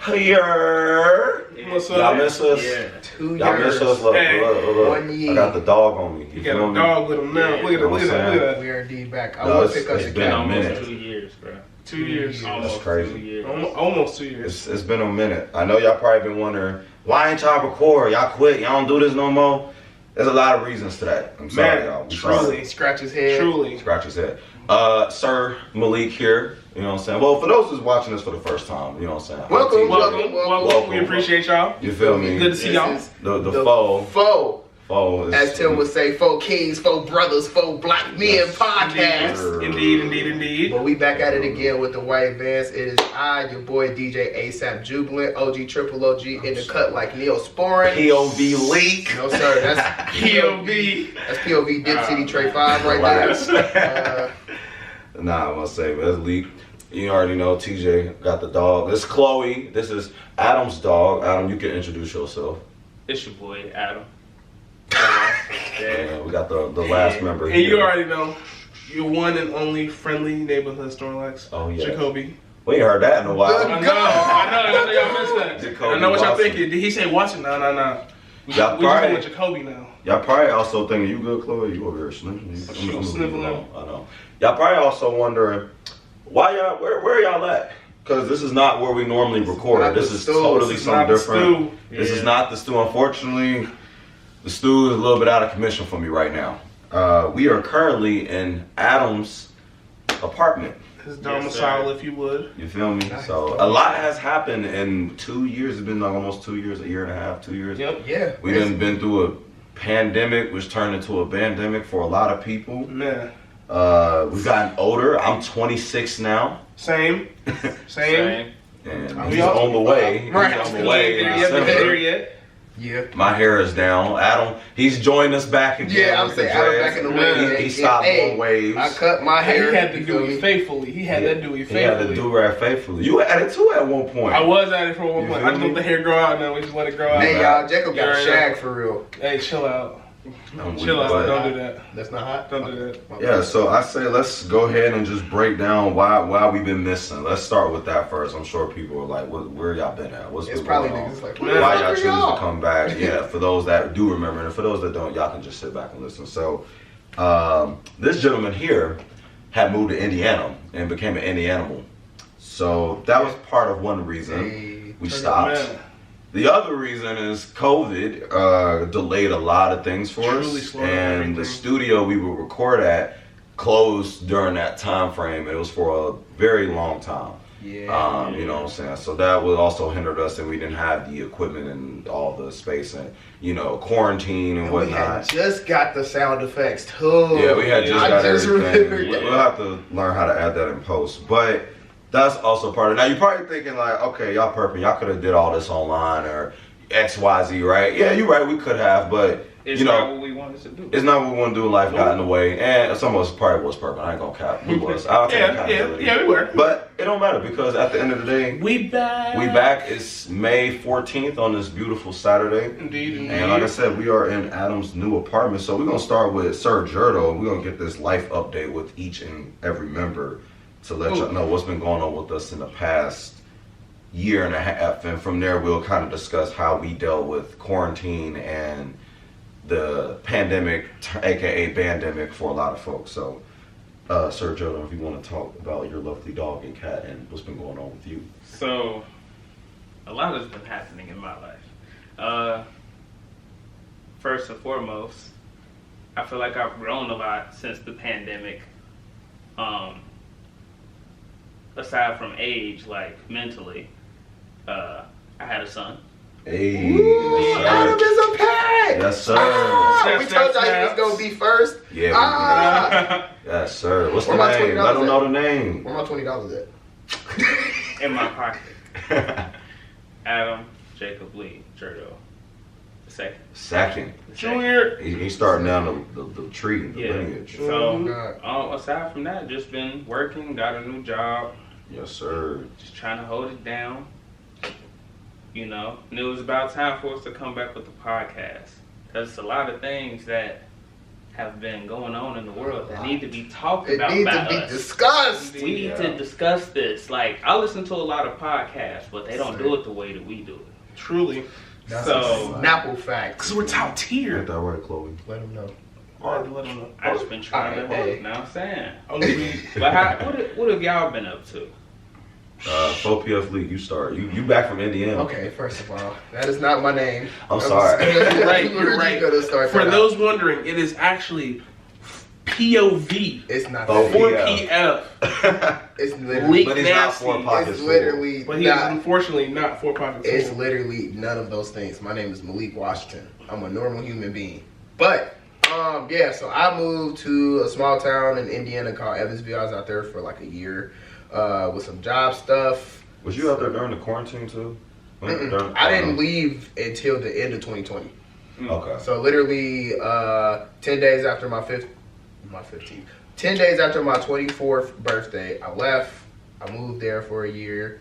Here. What's up? Y'all miss us? Yeah. 2 Y'all miss years. us? Look, Hey. look. 1 year. I got the dog on me. You feel got a me? dog with him now. Yeah. Look at that. Look at that. Look at that. We are indeed back. I No, will it's- pick us it's a been a cat. minute. Almost 2 years, bro. 2 years. Almost That's crazy. 2 years. Almost 2 years. It's been a minute. I know y'all probably been wondering, why ain't y'all record? Y'all quit? Y'all don't do this no more? There's a lot of reasons to that. I'm sorry, Man, y'all. I'm truly. sorry. Scratch his head. Truly. Scratch his head. Sir Malik here. You know what I'm saying? Well, for those who's watching this for the first time, you know what I'm saying? Welcome, I'm TJ. Welcome. We appreciate y'all. You feel me? Good to see y'all. This is The foe. Foe. Is, As Tim would say, 4 kings, 4 brothers, 4 black men Yes. podcast. Indeed. But we back at it again with the white bands. It is I, your boy DJ ASAP Jubilant, OG Triple OG in the cut like Neosporin. POV leak. No sir, that's POV. That's POV Dip City Trey 5 right Relax. there. Nah, I'm gonna say, but it's leak. You already know TJ got the dog. This is Chloe. This is Adam's dog. Adam, you can introduce yourself. It's your boy, Adam. Yeah, we got the last member And here. you already know, your one and only friendly neighborhood Snorlax. Oh, yeah. Jacoby. We ain't heard that in a while. The- I know y'all missed that. Jacoby I know what y'all Watson. thinking. Did he say watching? No. We Y'all just probably- going with Jacoby now. Y'all probably also thinking, you good, Chloe? You over here sniffing? I'm sniffling. I know. Y'all probably also wondering, why y'all, where y'all at? Because this is not where we normally record. Not This the is stew. totally This is something not the different. stew. This is Yeah. not the stew. Unfortunately, the stew is a little bit out of commission for me right now. We are currently in Adam's apartment. His Yes, domicile, sir. if you would. You feel me? Nice. So a lot has happened in 2 years. It's been like almost 2 years, a year and a half, 2 years. Yep. Yeah. We done been through a pandemic, which turned into a pandemic for a lot of people. Man. We've gotten older. I'm 26 now, Same. Same. and I'm he's on the way. Right. He's on the Still way. ain't in there yet, but December. there yet. Yeah. My hair is down. Adam, he's joined us back again. Yeah, I'm with the saying Adam dreads. back in the way. He stopped Hey, on waves. I cut my Hey, hair. he had to you do feel it me? faithfully. He had that do it He had faithfully. to do rap faithfully. You had it too at one point. I was at it for one You point. feel I just me? let the hair grow out now. We just let it grow out. Hey y'all, Jacob got a Yeah. shag for real. Hey, chill out. I'm weak, Chill out. but- Don't do that. That's not hot. Don't do that. Yeah, so I say let's go ahead and just break down why we've been missing. Let's start with that first. I'm sure people are like, where y'all been at? What's It's been probably going on? niggas like, Why where the Why fuck y'all are choose y'all? to come back? Yeah, for those that do remember, and for those that don't, y'all can just sit back and listen. So, this gentleman here had moved to Indiana and became an Indianimal. So that was part of one reason Hey, we turn stopped. up, man. The other reason is COVID delayed a lot of things for Truly us, slowed down and the everything. studio we would record at closed during that time frame. It was for a very long time. Yeah. You know what I'm saying? So that would also hindered us, and we didn't have the equipment and all the space and, quarantine and And we had whatnot. just got the sound effects too. Yeah, we had just I got just everything. remembered We'll have to learn how to add that in post. But that's also part of it. Now, you're probably thinking like, okay, y'all perping. Y'all could have did all this online or X, Y, Z, right? Yeah, you're right. We could have, but, It's not what we wanted to do. it's not what we want to do. Life got in the way. And some of us probably was perping. I ain't going to cap. We was. I'll take accountability. Yeah, we were. But it don't matter because at the end of the day, We back. we back. It's May 14th on this beautiful Saturday. Indeed. And like I said, we are in Adam's new apartment. So we're going to start with Sir Jerdo. We're going to get this life update with each and every member to let y'all know what's been going on with us in the past year and a half. And from there, we'll kind of discuss how we dealt with quarantine and the pandemic, aka bandemic for a lot of folks. So, Sir Jerdo, if you want to talk about your lovely dog and cat and what's been going on with you. So, a lot has been happening in my life. First and foremost, I feel like I've grown a lot since the pandemic. Aside from age, like mentally, I had a son. Hey, Ooh, yes, Adam sir. is a parent. Yes, sir. Ah, we Snap, told y'all he was snap. gonna be first. Yeah, we Ah, Yes, sir. What's Where the my name? $20 Let them at? know the name. where my $20 at? In my pocket. Adam Jacob Lee Jerdo. Second. Second. Junior. He's starting down the tree, the Yeah. lineage. So, God. aside from that, just been working, got a new job, Yes, sir. just trying to hold it down. And it was about time for us to come back with the podcast. Because it's a lot of things that have been going on in the world that need to be talked It about needs by to be us. discussed. We need to discuss this. Like, I listen to a lot of podcasts, but they don't do it the way that we do it. Truly. That's So- a Snapple fact. Because we're top tier. Get that right, Chloe. Let them know. I had to let them know. I just been trying to Hey. help. You know what I'm saying? Only we. But what have y'all been up to? 4PF League, you start. You back from Indiana. Okay, first of all, that is not my name. I'm sorry. You're right, you're We're right. gonna start For that out. those wondering, it is actually POV. It's not Oh, that. 4PF. It's literally, But it's not Nasty. 4 pockets. it's literally But he is not. unfortunately not 4 pockets. It's full. literally none of those things. My name is Malik Washington. I'm a normal human being. But yeah, so I moved to a small town in Indiana called Evansville. I was out there for like a year with some job stuff. Was you out there during the quarantine too? Mm-mm. I didn't leave until the end of 2020. Okay. So literally 10 days after my 15th, 10 days after my 24th birthday, I left. I moved there for a year.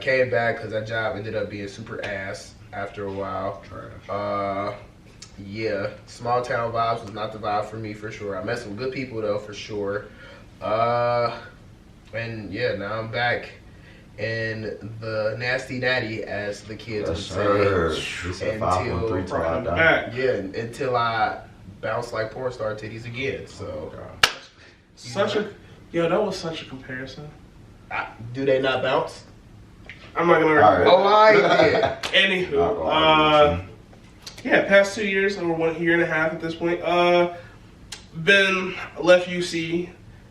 Came back because that job ended up being super ass after a while. Yeah, small town vibes was not the vibe for me for sure. I met some good people though for sure. And yeah, now I'm back in the nasty natty, as the kids would Sir. say. He said Until- 513 till I die. Back. Yeah, until I bounce like porn star titties again. So, Such a. Yo, that was such a comparison. do they not bounce? I'm not gonna. All right. Oh, I did. Anywho, Not gonna argue with yeah, past 2 years or 1 year and a half at this point. Been left UC.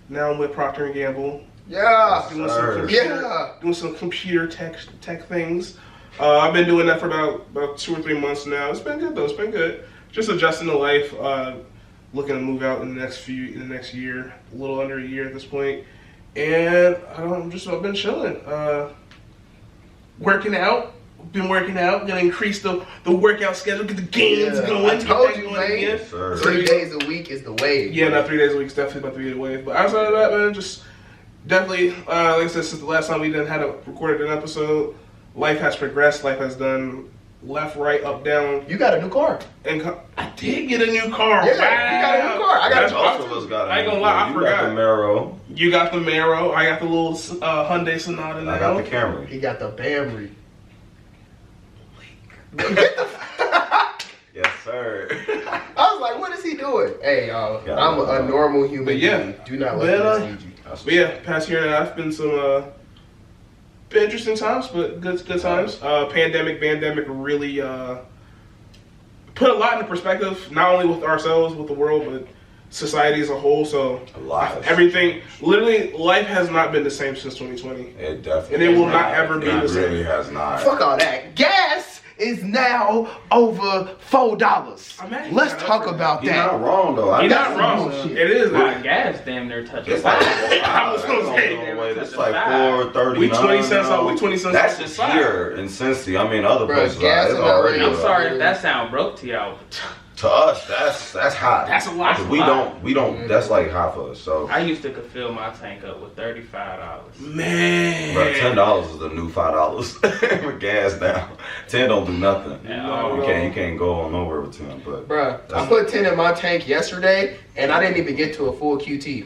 Now I'm with Procter and Gamble. Yeah. Doing Sir. some computer, Yeah. doing some computer tech things. I've been doing that for about 2 or 3 months now. It's been good though. It's been good. Just adjusting to life. Looking to move out in the next year, a little under a year at this point. And I've been chilling. Working out. Been working out. Gonna increase the workout schedule. Get the gains Yeah, going. I get told that you, going man. again. Yes, sir. 3 days a week is the wave. Yeah, not 3 days a week is definitely about to be the wave. But outside of that, man, just definitely, like I said, since the last time we recorded an episode, life has progressed. Life has done left, right, up, down. You got a new car. And I did get a new car. Yeah, wow. you got a new car. I got That's a Both awesome. of us got it. I ain't gonna lie, I You forgot. got the Marrow. You got the Marrow. I got the little Hyundai Sonata now. I got the Camry. He got the Bamry. Yes, sir. I was like, what is he doing? Hey, y'all, Yeah, I'm a normal human But yeah. being. Do not let But, me mislead you. But yeah, past year and a half been some been interesting times, but good times. Pandemic really put a lot into perspective, not only with ourselves, with the world, but society as a whole. So A lot. has everything, changed. literally, life has not been the same since 2020. It definitely. And it will has not ever be It the same. really has not. Fuck all that. Gas is now over $4. Imagine Let's that. talk about He's that. not wrong though. You're That's not wrong. bullshit. It is. My gas damn near touching It's like I was gonna say, that's like $4.39. We 20 cents off. We 20 cents That's off the just side. here in Cincy. I mean, other Bruh, places gas it's in already. LA. I'm sorry if that sound broke to y'all. To us, that's hot. That's a lot. 'Cause we don't. That's like hot for us. So, I used to could fill my tank up with $35. Man. bro, $10 is the new $5 with gas now. 10 don't do nothing. Yeah, You can't go on nowhere with 10. But Bruh, I put 10 in my tank yesterday, and I didn't even get to a full QT.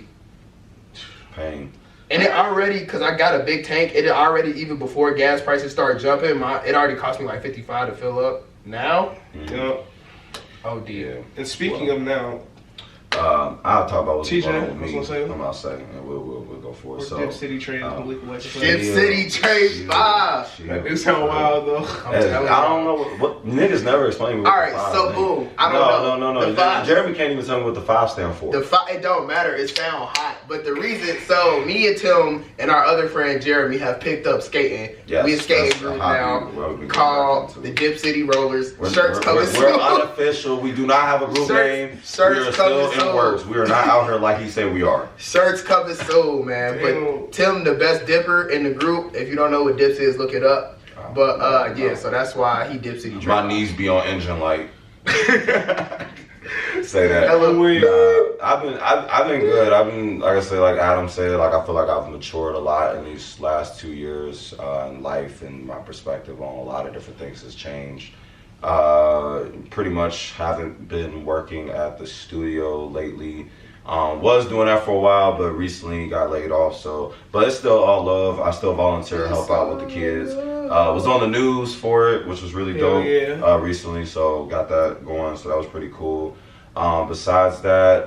pain. And it already, because I got a big tank, it already, even before gas prices started jumping, it already cost me like $55 to fill up. Now, You know, oh dear. and speaking of now, I'll talk about what's TJ, going on with what's me. gonna say? I'm out second, and we'll go for it. we're So, Dip City Trade um, Malik Electric. Dip City Trade 5. That do sound wild though. I'm I telling don't you. know what niggas never explain what All the right, five so mean. boom. I don't know. No. The five- Jeremy can't even tell me what the 5 stand for. The 5, it don't matter. It sound hot. But the reason, so me and Tim and our other friend Jeremy have picked up skating. Yes, we a skating that's a group hobby now where we can get called back the into. Dip City Rollers. We're coming we're unofficial. We do not have a group name. We Shirts are still coming in soon. works. We are not out here like he said we are. Shirts coming soon, man. Damn. But Tim, the best dipper in the group. If you don't know what dips is, look it up. But yeah, so that's why he Dip City. My knees be on engine light. Say that. Hello, I've been good. I've been, like I said, like Adam said, like I feel like I've matured a lot in these last 2 years in life, and my perspective on a lot of different things has changed. Pretty much haven't been working at the studio lately. Was doing that for a while, but recently got laid off. So, but it's still all love. I still volunteer, help out with the kids. Was on the news for it, which was really dope. Yeah. Recently, so got that going. So that was pretty cool. Besides that,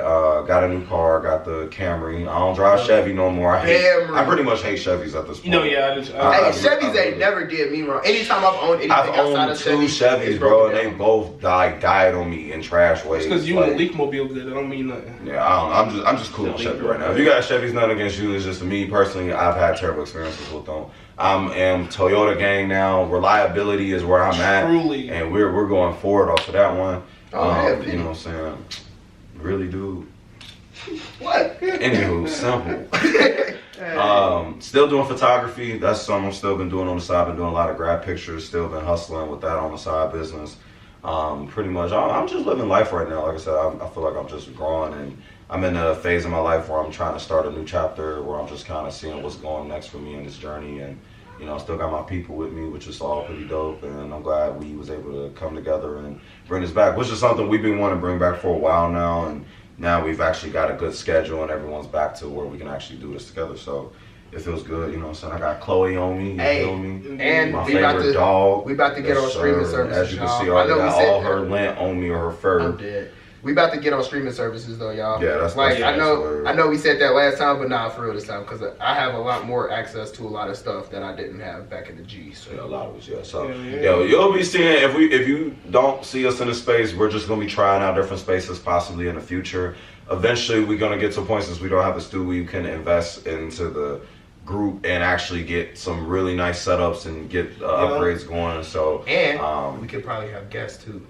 got a new car, got the Camry. I don't drive Chevy no more. I pretty much hate Chevys at this point. You know, yeah. Hey, Chevys ain't never did me wrong. Anytime I've owned anything I've outside owned of two Chevy, Chevys, bro, and they both died on me in trash ways. Because you like, and Leakmobile good, that don't mean nothing. Yeah, I'm just cool on Chevy right now. If you got Chevys, nothing against you. It's just me personally. I've had terrible experiences with them. I'm Toyota gang now. Reliability is where I'm at, Truly. and we're going forward off of that one. Oh, you know what I'm saying? Really, dude. What? Anywho, simple. Still doing photography. That's something I've still been doing on the side. Been doing a lot of grad pictures. Still been hustling with that on the side business. Pretty much, I'm just living life right now. Like I said, I feel like I'm just growing, and I'm in a phase of my life where I'm trying to start a new chapter, where I'm just kind of seeing what's going next for me in this journey. And you know, still got my people with me, which is all pretty dope. And I'm glad we was able to come together and bring this back, which is something we've been wanting to bring back for a while now. And now we've actually got a good schedule, and everyone's back to where we can actually do this together. So it feels good, you know what I'm saying? I got Chloe on me, you feel me? And My we about favorite to dog. we about to get on streaming sir. services. As you can y'all. see, I I know we got said all that. her lint on me or her fur. I'm dead. We about to get on streaming services though, y'all. Yeah, that's like that's I know we said that last time, but not for real this time because I have a lot more access to a lot of stuff that I didn't have back in the G. So Yeah, a lot of us, yeah. So, Yeah. yo, you'll be seeing if you don't see us in the space, we're just gonna be trying out different spaces possibly in the future. Eventually, we're gonna get to a point since we don't have a studio, you can invest into the group and actually get some really nice setups and get upgrades going. So, and we could probably have guests too.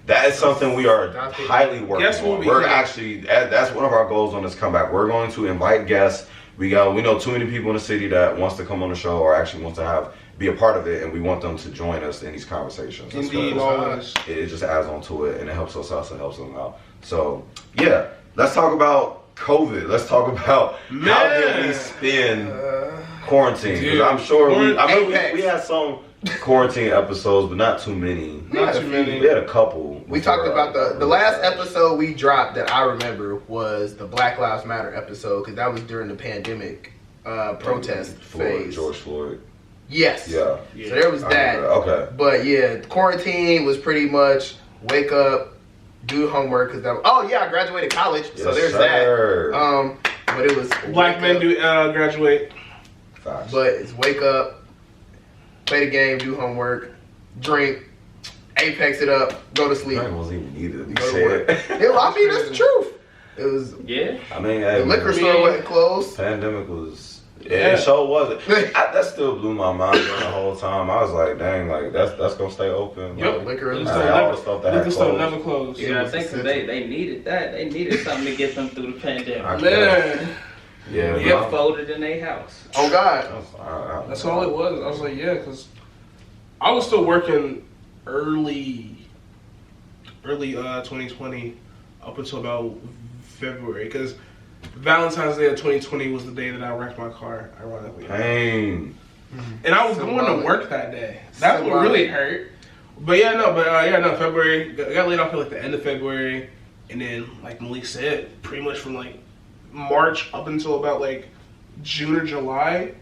that is something we are highly working Guests will on. be We're great. actually that's one of our goals on this comeback. We're going to invite guests. We know too many people in the city that wants to come on the show or actually wants to be a part of it, and we want them to join us in these conversations. That's Indeed, what always. it just adds on to it, and it helps us out, and helps them out. So yeah, let's talk about COVID. Let's talk about how did we spend quarantine? Because Dude, I'm sure Apex. we had some quarantine episodes, but not too many. Not too many. We had a couple. We talked about the last episode we dropped that I remember was the Black Lives Matter episode because that was during the pandemic protest phase. George Floyd. Yes. Yeah. So there was I that. remember. Okay. But yeah, quarantine was pretty much wake up, do homework because I graduated college, so Yes, there's sir. that. But it was Black men wake up, do graduate. Facts. But it's wake up, play the game, do homework, drink, Apex it up, go to sleep. That wasn't even needed to be Go to work. said. I mean, that's the truth. It was Yeah. I mean, the hey, liquor man, store wasn't closed. pandemic was. Yeah. It sure wasn't. That still blew my mind during the whole time. I was like, dang, like that's gonna stay open. Yep. Like, Liquor Liquor and store all stuff. the stuff that had Liquor store closed. never closed. Yeah, I was think 'cause essential. they needed that. They needed something to get them through the pandemic. I- Man, Yeah, Get no, folded in their house. Oh God. that's all it was. I was like, yeah, because I was still working early 2020 up until about February because Valentine's Day of 2020 was the day that I wrecked my car, ironically. Pain. And I was going to work that day. That's what really hurt. But February. I got laid off at like the end of February. And then, like Malik said, pretty much from like March up until about like June or July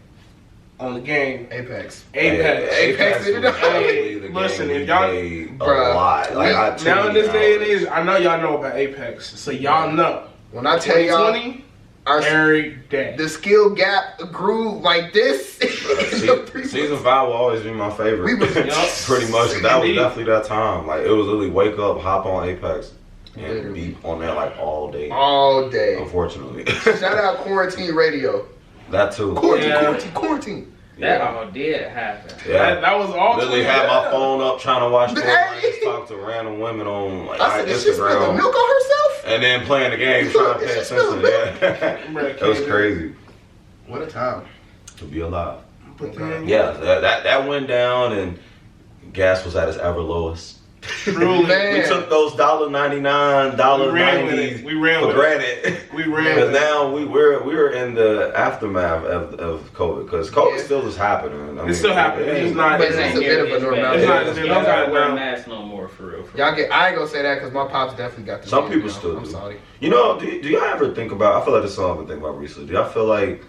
on the game. Apex. Apex. did it up. Hey, listen, if y'all- a lot. Like, I Now in this day and age, age, I know y'all know about Apex. So y'all know. When I tell y'all, 2020, our every day. the skill gap grew like this. season 5 will always be my favorite. We was- pretty much. That was Indeed. definitely that time. Like it was literally wake up, hop on Apex, and Literally. be on there like all day. All day. Unfortunately, Shout out Quarantine Radio. that too. Quarantine, Yeah. quarantine. That all did happen. Yeah. That was all. Literally had my phone up trying to watch Hey. tournaments, talk to random women on like I said, did she spill the Instagram, milk on herself? and then playing the game, trying to pay Did she spill attention. the Yeah, that was crazy What a time. to be alive. But then, Yeah, that went down, and gas was at its ever lowest. Truly. Man. We took those $1.99, $1.90 We ran for with it. granted. We ran Because with it. now we're in the aftermath of COVID. Because COVID Yeah. still is happening. I mean, It's still happening. It's just not. But It's it's not a bit of a It's bad. normality. It's not- You it's don't not gotta wear now. masks no more for real. Y'all get. I ain't gonna say that because my pops definitely got the. Some man, people you know. still I'm do. sorry. You know, do y'all ever think about? I feel like this is something I've been thinking about recently. Do y'all feel like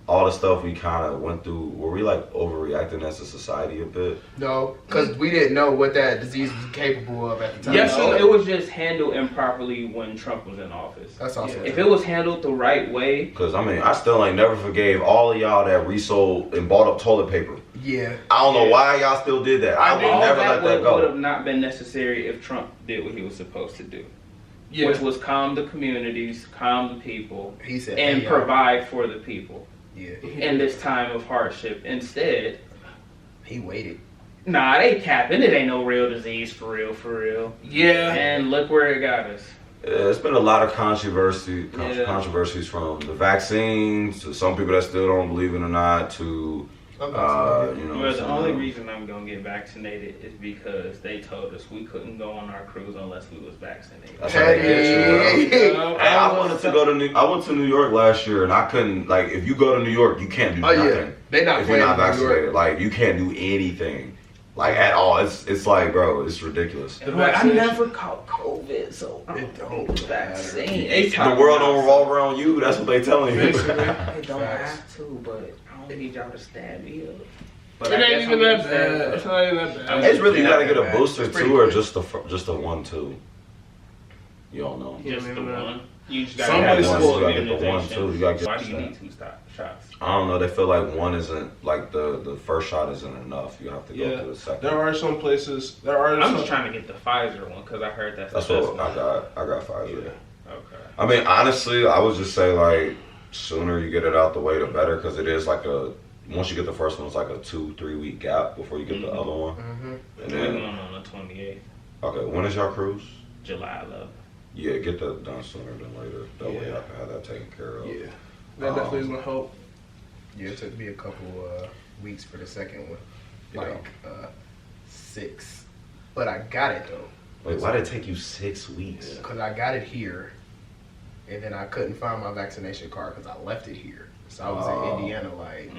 all the stuff we kind of went through, were we like overreacting as a society a bit? No, because we didn't know what that disease was capable of at the time. Yes, No, and it was just handled improperly when Trump was in office. That's also. If it was handled the right way, Because I mean, I still ain't never forgave all of y'all that resold and bought up toilet paper. Yeah. I don't know why y'all still did that. I would all never that let that would have go. not been necessary if Trump did what he was supposed to do, Yeah. which was calm the communities, calm the people, He said. and hey, provide for the people Yeah. in this time of hardship. Instead, He waited. nah, they capping. It ain't no real disease for real, for real. Yeah. And look where it got us. It's been a lot of controversies from the vaccines to some people that still don't believe it or not to, you know. Well, the some, only reason I'm gonna get vaccinated is because they told us we couldn't go on our cruise unless we was vaccinated. That's how they get you, bro. Yeah. Hey, I wanted to go to I went to New York last year and I couldn't, like, if you go to New York, you can't do Oh nothing. yeah. They not If you're playing not in New vaccinated, York. like, you can't do anything, like, at all. It's like, bro, it's ridiculous. The Like, I vaccination. never caught COVID, so I It don't don't need the matter. vaccine. The world don't revolve around you. That's what they telling you. Basically. They don't Facts. have to, but I don't need y'all to stab me up. But It I ain't guess even I'm that getting stabbed bad. up. It's not even that bad. It's really, you gotta get a Yeah, booster it's pretty too, or good. just a 1-2. You don't know. Yeah, Just maybe the not. one. You just gotta Some have places one will for get the one, immunization. too. You gotta get Why the do you shot. need two shots? I don't know. They feel like one isn't like the first shot isn't enough. You have to go Yeah. to the second. There are some places. There are. I'm some, just trying to get the Pfizer one because I heard that's That's the best what one. I got. I got Pfizer. Yeah. Okay. I mean, honestly, I would just say like sooner you get it out the way, the better, because it is like once you get the first one, it's like a 2-3 week gap before you get the other one. Mm-hmm. And We're then, going on the 28th, okay, when is your cruise? July 11th. Yeah, get that done sooner than later. That way Yeah. I can have that taken care of. Yeah. That definitely is gonna help. Yeah, it took me a couple weeks for the second one. Like 6. But I got it though. Wait, why did it take you 6 weeks? Because I got it here. And then I couldn't find my vaccination card because I left it here. So I was Oh. in Indiana, like,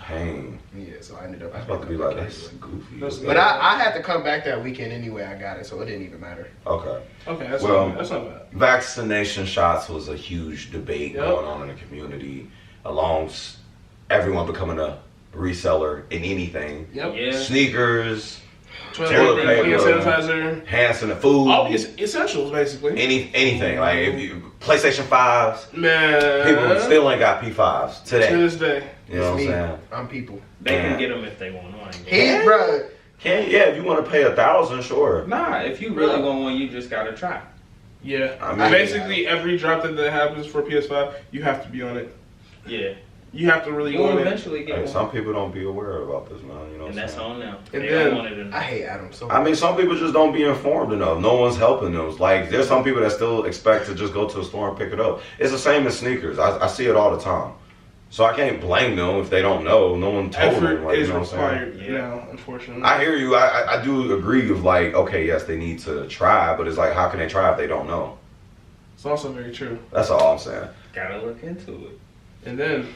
Pain. yeah, so I ended up I was having about to be come like, back that's anyway. goofy. That's- But I had to come back that weekend anyway. I got it, so it didn't even matter. Okay. Okay, that's Well, not bad. That's not bad. Vaccination shots was a huge debate Yep. going on in the community, along everyone becoming a reseller in anything. Yep. Yeah. Sneakers, Toilet Toilet paper, paper. sanitizer, hand food, all the essentials basically. anything. Like if you PlayStation 5s, Man, people still ain't got P5s to today. this day. You know what I'm It's me. saying? I'm people. They Yeah. can get them if they want one. He, bro, If you want to pay 1,000, sure. Nah, if you really want one, you just gotta try. Yeah, I mean- basically every drop that happens for PS5, you have to be on it. Yeah. You have to really go You'll on it. eventually get Hey, one. some people don't be aware about this, man. You know what And I'm that's saying? on them. And They then- don't want it in I hate Adam so much. I mean, some people just don't be informed enough. No one's helping them. Like, there's some people that still expect to just go to the store and pick it up. It's the same as sneakers. I see it all the time. So I can't blame them if they don't know. No one told them. Effort Like, is you know what I'm saying? required Yeah. now, unfortunately. I hear you. I do agree with, like, okay, yes, they need to try, but it's like, how can they try if they don't know? It's also very true. That's all I'm saying. Gotta look into it. And then,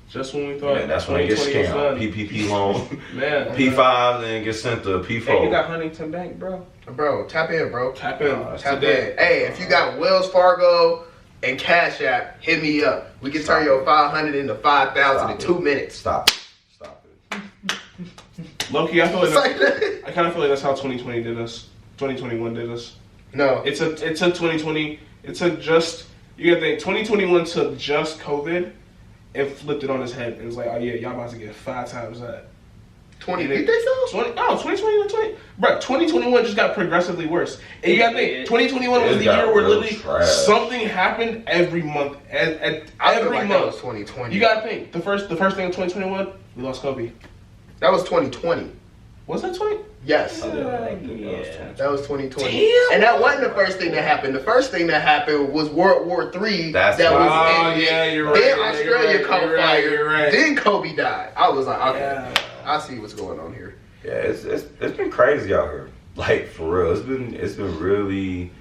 just when we thought And that's when they get 2020 was scammed. done, PPP loan, man, P5, then get sent to Hey, you P4. got Huntington Bank, bro? Bro, tap in, bro. tap in Tap today. in. Hey, if you got Wells Fargo and Cash App, hit me up. We can turn your 500 into 5,000 in 2 minutes. Stop it. Low-key, I feel like It's like that. I kind of feel like that's how 2020 did us. 2021 did us. No. It took 2020. It took just, you gotta think, 2021 took just COVID and flipped it on his head. It was like, oh yeah, y'all about to get 5 times that. 20. And You it- think so? 2020, bro, 2021 just got progressively worse. And you gotta think, 2021 was It the got year where real literally trash. something happened every month. At I feel every like that was month. 2020. You gotta think, the first thing in 2021, we lost Kobe. That was 2020. Was that 20? Yes. Yeah. That was 2020. Damn. And that wasn't the first thing that happened. The first thing that happened was World War III. That's that right. was Oh, ended. yeah, you're right. Then Yeah, Australia you're caught right, fire. you're right. Then Kobe died. I was like, okay, Yeah. I see what's going on here. Yeah, it's been crazy out here. Like for real, it's been really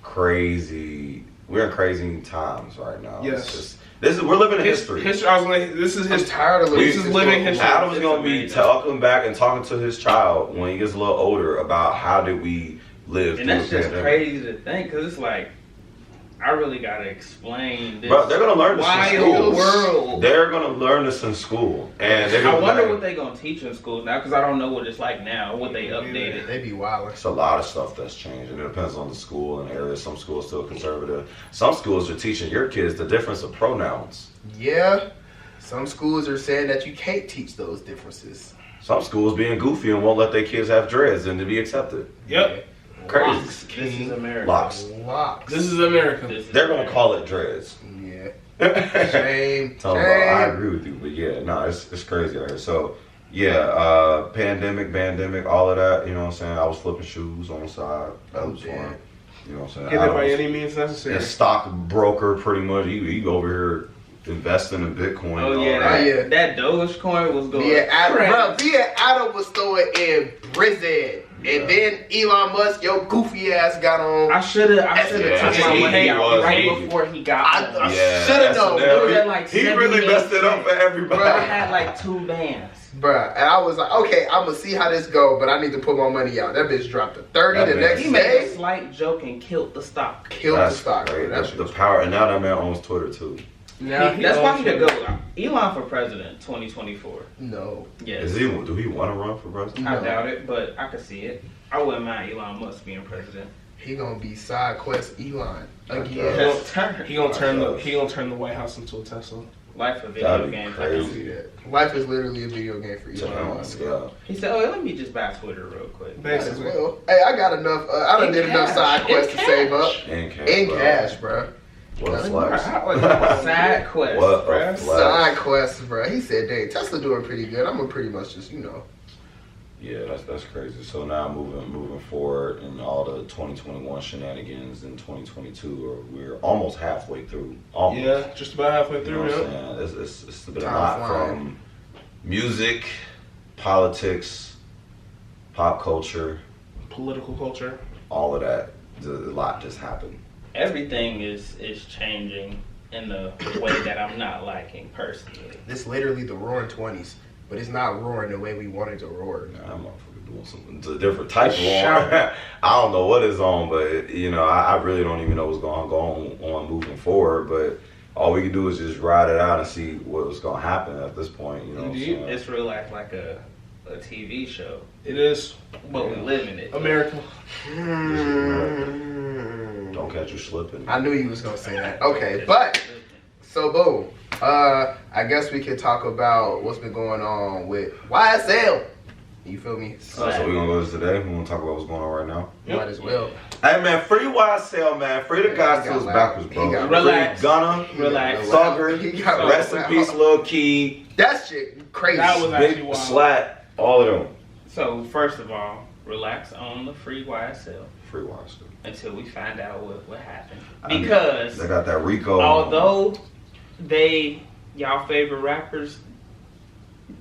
crazy. We're in crazy times right now. Yes. We're living in history. I was like, this is I'm his. tired of This is living history. Adam's gonna It's be amazing. talking back and talking to his child when he gets a little older about how did we live And through that's the just pandemic. crazy to think, because it's like, I really gotta explain this. Bro, they're gonna learn this in wild school. world. They're gonna learn this in school, and they're gonna I wonder learn- what they're gonna teach in schools now, because I don't know what it's like now, what they updated. They be wildin'. It's a lot of stuff that's changing. It depends on the school and area. Some schools still conservative. Some schools are teaching your kids the difference of pronouns. Yeah. Some schools are saying that you can't teach those differences. Some schools being goofy and won't let their kids have dreads and to be accepted. Yep. Crazy. Locks. This is America. Locks. Locks. This is America. This is They're gonna America. call it dreads. Yeah. Shame. Tell them, Shame. I agree with you, but yeah, no, it's crazy out here. So yeah, pandemic, all of that. You know what I'm saying? I was flipping shoes on the side. That was Yeah. fun. You know what I'm saying? Get I it by was any means necessary. a stockbroker, pretty much. You over here investing in Bitcoin. Oh and all yeah, that. Oh, yeah. that Dogecoin was going. Me and Adam, crazy. bro, me and Adam was throwing in Brizzy. And then Elon Musk, your goofy ass got on. I should have Yeah, took my he money out was- right he- before he got I- on. Yeah, Shoulda that's known. a damn- It was at like he really 78 messed it up for everybody. I had like 2 bands. Bruh, and I was like, okay, I'm gonna see how this go, but I need to put my money out. That bitch dropped to 30 That the man- next He made a day. slight joke and killed the stock. Killed That's the stock. great. Bro. That That's shit the was power, and now that man owns Twitter too. Now That's why he owns should go. Elon for president 2024. No. Yes. Do he want to run for president? I No. doubt it, but I could see it. I wouldn't mind Elon Musk being president. He gonna be side quest Elon again. Yeah. he gonna turn the White House into a Tesla. Life a video That'd be game. crazy. See that. Life is literally a video game for Elon Musk. Yeah. He said, "Oh, let me just buy Twitter real quick." Might as Basically. well. Hey, I got enough. I done In did enough cash. side In quests to save up. In cash. In bro. cash, bro. What a Like, flex. Side quest. What a bruh. flex. Side quests, bro. He said, "Dang, Tesla doing pretty good. I'm gonna pretty much just, Yeah, that's crazy. So now moving forward in all the 2021 shenanigans in 2022, we're almost halfway through. Almost. Yeah, just about halfway You know through. what I'm Yeah. saying? It's been a Time lot flying. from music, politics, pop culture, Political culture. all of that. A lot just happened. Everything is changing in a way that I'm not liking personally. This literally the roaring 20s, but it's not roaring the way we wanted to roar. Nah, I'm motherfucker doing something. It's a different type of Shout. one. I don't know what is on, but I really don't even know what's going to go on moving forward. But all we can do is just ride it out and see what's going to happen at this point. You know Indeed. what I'm saying? It's real life like a TV show, It is but we live in it. America. Don't catch you slipping. I knew you was gonna say that. Okay, but so boom. I guess we could talk about what's been going on with YSL. You feel me? So we're going to go to today. We're going to talk about what's going on right now. Might as well. Hey, man, free YSL, man. Free the Yeah, guys he till it's got backwards, loud. bro. He got Relax. Free Gunna, Relax. Thugger, He got rest in loud. peace, Lil Key, That shit crazy. That was actually Big wild. Slat, all of them. So first of all, relax on the free YSL Free YSL. until we find out what happened. I mean, Because they got that Rico. although y'all favorite rappers,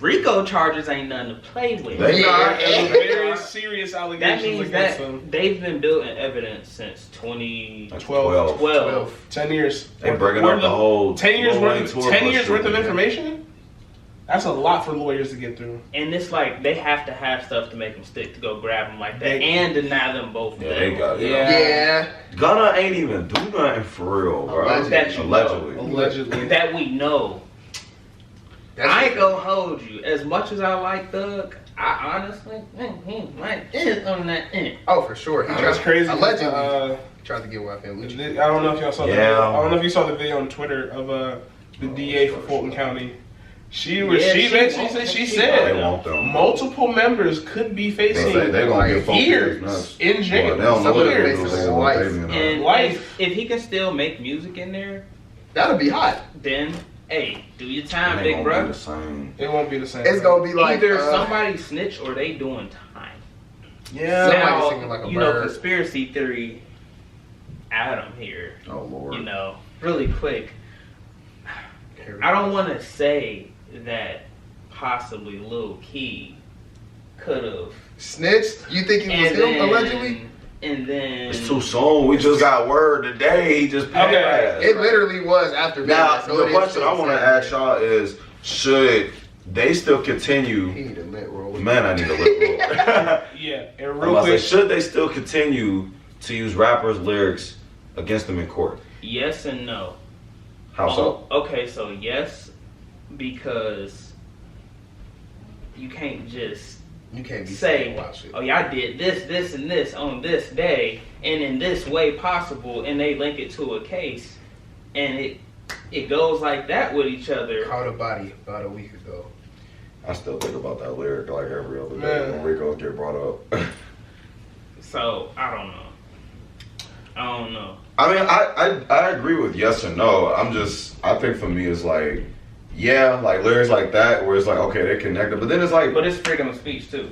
Rico charges ain't nothing to play with. They There are. are very serious That allegations means against that them. they've been building evidence since 2012. 12. 10 years. They bringing Worth up the of- whole 10 years Lil Wayne worth. tour 10 bus years shit, worth of man. information. That's a lot for lawyers to get through. And it's like they have to have stuff to make them stick to go grab them like that They- and deny them both. Yeah, of they them. got it. Yeah. Gunna ain't even do nothing for real, bro. Allegedly. That you Allegedly. Allegedly. That we know. That's I ain't gonna hold you. As much as I like Thug, I honestly, like this on that. Oh, for sure. He That's tried, crazy. Allegedly. Tried to get one thing with I don't know if y'all saw the Yeah. video. I don't know if you saw the video on Twitter of the DA for Fulton County. She They said want them. multiple members could be facing They gonna get folks years nuts. in jail. Well, they don't know Some what of they're them doing. places They are want life. baby in her. And Life. if he can still make music in there, That'll be hot. then hey, do your It time, ain't big gonna bro. be the same. It won't be the same. It's gonna be like Either somebody snitch or they doing time. Yeah. Somebody Now, singing like a you know, bird. conspiracy theory. Adam here, Oh Lord. you know, really quick. I don't want to say that possibly Lil Key could have. Snitched? You think it was him, allegedly? And then It's too soon. We just got word today. He just passed. It literally was after Now, midnight. So the it is question still I want to Saturday. ask y'all is, should they still continue? He need a lit roll. Man, I need a lip roll. Yeah, and I'm real about to quick, say, should they still continue to use rappers' lyrics against them in court? yes and no. How so? Okay, so yes, because you can't just You can't be say, saying wild shit. oh yeah, I did this, this, and this on this day, and in this way possible, and they link it to a case, and it goes like that with each other. Caught a body about a week ago. I still think about that lyric like every other day Man. when Rico get brought up. So I don't know. I mean, I agree with yes and no. I think for me it's like, yeah, like lyrics like that where it's like, okay, they're connected, but then it's like, But it's freedom of speech too.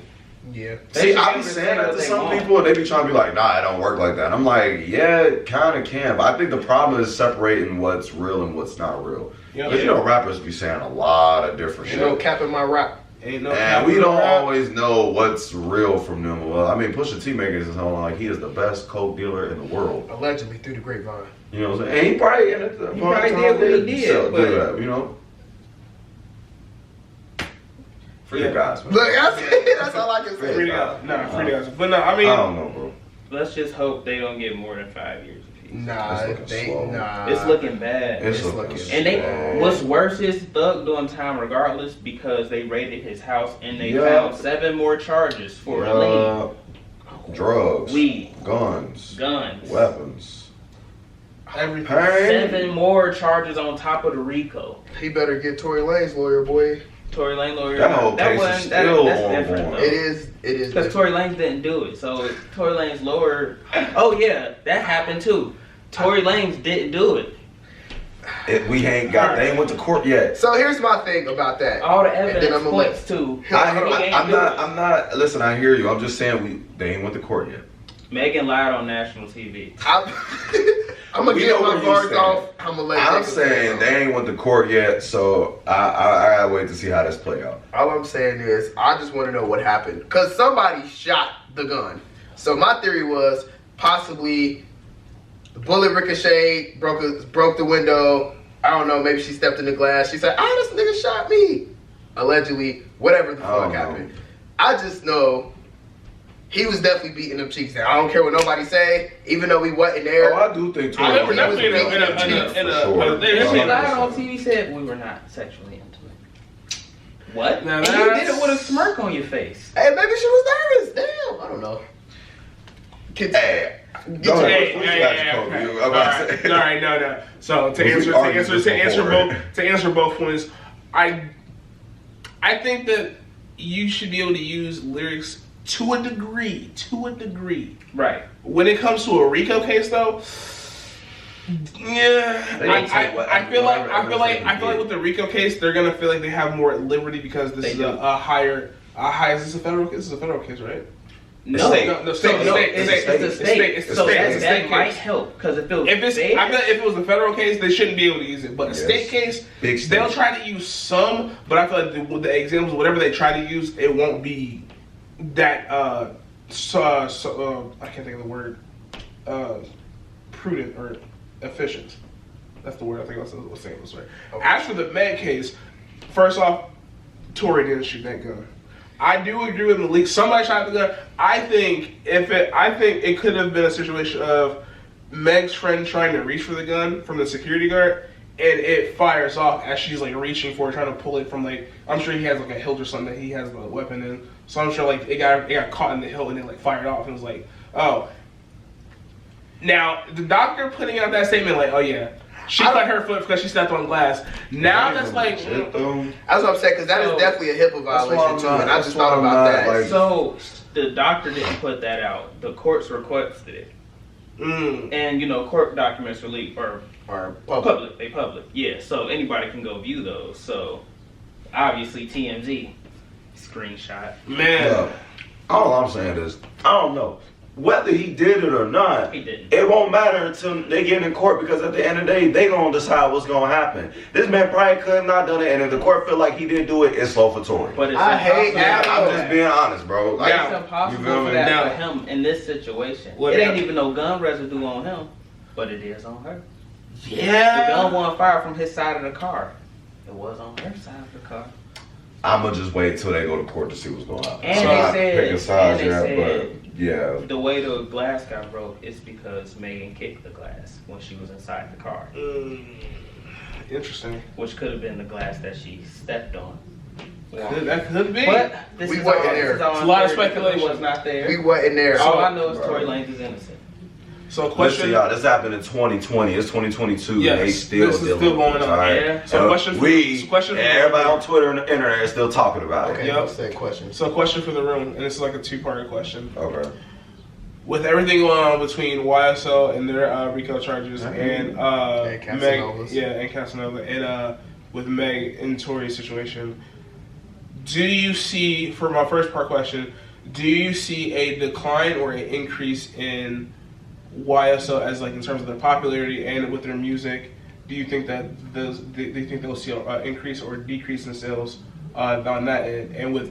Yeah. see, They should I be be able to saying say that what to they some want. people, and they be trying to be like, nah, it don't work like that. I'm like, yeah, it kind of can, but I think the problem is separating what's real and what's not real. Yeah. Because, you know, rappers be saying a lot of different Ain't no shit. cap in my rap. ain't no And we don't rap. always know what's real from them. Well, I mean, Pusha T making his own, like, he is the best coke dealer in the world. Allegedly through the grapevine. You know what I'm saying? And he probably, at the He point probably in did time what he did, do but- that, you know? Free the guys, man. Look, that's all I can say. Free the guys. Nah, free the guys. But no, I mean, I don't know, bro. Let's just hope they don't get more than 5 years apiece. Nah, It's looking slow. It's looking bad. It's It's looking looking- And they, bad. what's worse is Thug doing time regardless because they raided his house and they Yeah. found 7 more charges for a lien. Drugs, Weed, guns, guns, weapons, everything. pain. 7 more charges on top of the RICO. He better get Tory Lanez lawyer, boy. Tory Lane lawyer. That whole case is wasn't- still that's ongoing. different though. It is. Because different. Tory Lanez didn't do it, so Tory Lanez lawyer. Oh yeah, that happened too. Tory Lanez didn't do it. We ain't got, they ain't went to court yet. So here's my thing about that. All the And then evidence I'ma points to. I'm not, listen, I hear you. I'm just saying they ain't went to court yet. Megan lied on national TV. I'm gonna We get know my where you bars stand. off. I'm gonna let. I'm niggas saying say they ain't went to court yet, so I gotta wait to see how this play out. All I'm saying is, I just want to know what happened because somebody shot the gun. So my theory was possibly the bullet ricocheted, broke the window. I don't know. Maybe she stepped in the glass. She said, "Ah, this nigga shot me." Allegedly, whatever the I don't fuck know. happened. I just know he was definitely beating them cheeks down. I don't care what nobody say, even though we wasn't there. Oh, I do think I Tory mean, we're Lanez definitely in a, was in a, in a, in a, for sure. they- And she they- lied on TV, said we were not sexually intimate. What? Now And you did that's- it with a smirk on your face. Hey, maybe she was nervous. Damn, I don't know. Kids, Hey, get go your- ahead. Hey, What hey, you got, hey, Jacoby? okay. I'm All about to right, say. all right, no. So to We answer argued this before. to answer both points, I think that you should be able to use lyrics to a degree. Right. When it comes to a RICO case, though, yeah, They don't take I feel like whatever they can get. with the RICO case, they're gonna feel like they have more liberty because this They is do. a higher. Is this a federal? This is a federal case, right? No, state. No, So, state. no, State. it's State. a It's state. state. It's So state. that, It's a that state might case. help because if it was If fair, I feel like if it was a federal case, they shouldn't be able to use it. But a Yes. state case, Big state. they'll try to use some. But I feel like with the examples, whatever they try to use, it won't be that. I can't think of the word. Prudent or efficient. That's the word I think I was saying this way. Okay. As for the Meg case, first off, Tory didn't shoot that gun. I do agree with Malik. Somebody shot the gun. I think it could have been a situation of Meg's friend trying to reach for the gun from the security guard, and it fires off as she's like reaching for it, trying to pull it from like I'm sure he has like a hilt or something that he has the weapon in. So I'm sure like it got caught in the hilt and it like fired off and was like, oh. Now the doctor putting out that statement like, oh yeah, she cut her foot because she stepped on glass. Now that's like. Shit, though. That's what I'm saying, because that is So- definitely a HIPAA That's why violation I'm too, not- and I that's just why thought I'm about not, that. like- so the doctor didn't put that out. The courts requested it, and court documents released or Or public. They public. Yeah. So anybody can go view those. So obviously TMZ screenshot. Man. Look, all I'm saying is, I don't know. whether he did it or not, He didn't. it won't matter until they get in court, because at the end of the day, they gonna decide what's gonna happen. This man probably could have not done it, and if the court feel like he didn't do it, it's slow for Tory. But it's I hate impossible. that. I'm just being honest, bro. Like, Now, It's impossible you feel for me? that Now- for him in this situation. Well, it now- ain't even no gun residue on him, but it is on her. The gun Yeah. wasn't fired from his side of the car. It was on her side of the car. I'ma just wait till they go to court to see what's going on. And So they I'm not said- picking sides and they yet, said- but yeah. The way the glass got broke is because Megan kicked the glass when she was inside the car, Interesting. which could have been the glass that she stepped on. That could be. But this We is wasn't all, there. this is all It's a lot of unfair because speculation. it was not there. We wasn't there. All I know is Bro. Tory Lanez is innocent. So Listen, question. y'all, this happened in 2020. It's 2022. Yes, and they still this is dealing still with going it, on. alright? Yeah. So question for- we, so question for- everybody on Twitter and the internet is still talking about Okay, it. Yep. what's that question? So question for the room, and it's like a two-part question. Okay. With everything going on between YSL and their RICO charges Mhm. and And Meg, Casanova's. and Casanova, and with Meg and Tory's situation, do you see, for my first part question, do you see a decline or an increase in YSL as like in terms of their popularity and with their music? Do you think that do you think they'll see an increase or decrease in sales on that end? And with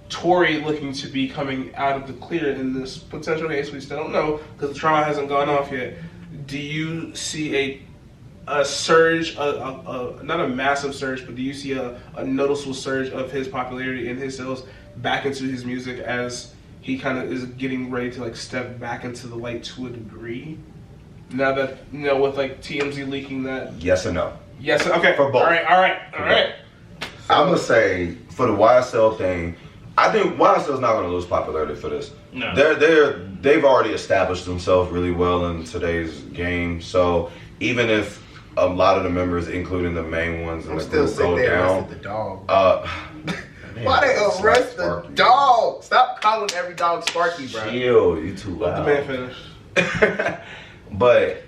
Tory looking to be coming out of the clear in this potential case, we still don't know because the trial hasn't gone off yet. Do you see a surge, not a massive surge, but do you see a noticeable surge of his popularity and his sales back into his music as he kind of is getting ready to like step back into the light to a degree? Now that, you know, with like TMZ leaking that. Yes and no. Yes, okay. For both. All right. I'm gonna say for the YSL thing, I think YSL's not gonna lose popularity for this. No. They've already established themselves really well in today's game. So even if a lot of the members, including the main ones in I'm the still group, sitting go there down, arrested the dog. man, Why they it's arrest the Sparky. dog? Stop calling every dog Sparky, bro. Chill, you too Let the loud. man finish. But